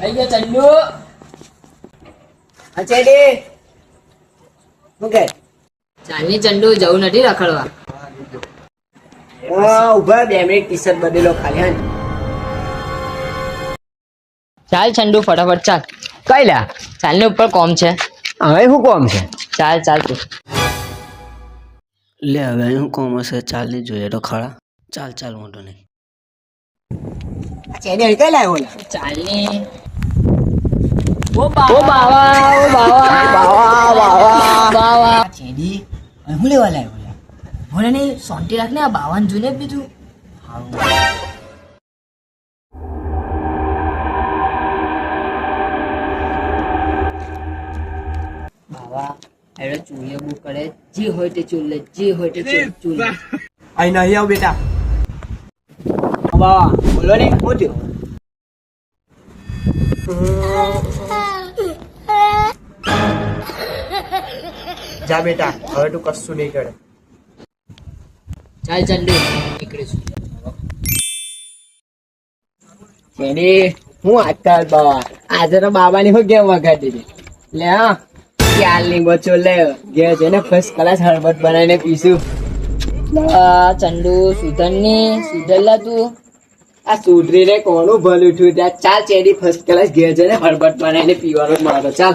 આઈ ગયો ચંદુ. અચેડી શું કે ચાલની ચંદુ જવું નથી રખડવા. ઉભા 2 મિનિટ ટી-શર્ટ બદલો ખાલી. હા ચાલ ચંદુ ફટાફટ ચાલ. કઈ લ્યા ચાલની ઉપર કોમ છે. હવે શું કોમ છે? ચાલ ચાલ તું. લે હવે શું કોમ હશે? ચાલ નહીં જોઈએ તો ખરા. ચાલ ચાલ મોટો નહીં. અચેડી કઈ લાવ્યો ઓલા? ચાલની. ઓ બાવા ચેડી હું લેવા લાવ્યો ઓલા. મને નહીં શાંતિ રાખ ને, આ બાવાને જોઈને બીજું બાવા એડો ચૂલિયો બુક કરે. જે હોય તે ચૂલ લે, જે હોય તે ચૂલ લે. અહીં નહીં આવ બેટા. બાવા બોલો ને શું થયું? જા બેટા હવે તું કશું નહીં કરે. ચાલ ચંદુ નીકળીશું. એની હું આજકાલ બાવા આજે તો બાબાની હું કેમ વગાડી દીધી. લે હા ક્યારની બચ્ચો લે ઘેર જઈને ફર્સ્ટ ક્લાસ હળબટ બનાવીને પીશું. ચંદુ સુધરલા તું. આ સુધરીને કોનું ભલું થયું ત્યાં. ચાલ ચેડી ફર્સ્ટ ક્લાસ ઘેર જઈને હળબટ બનાવીને પીવાનો મારો. ચાલ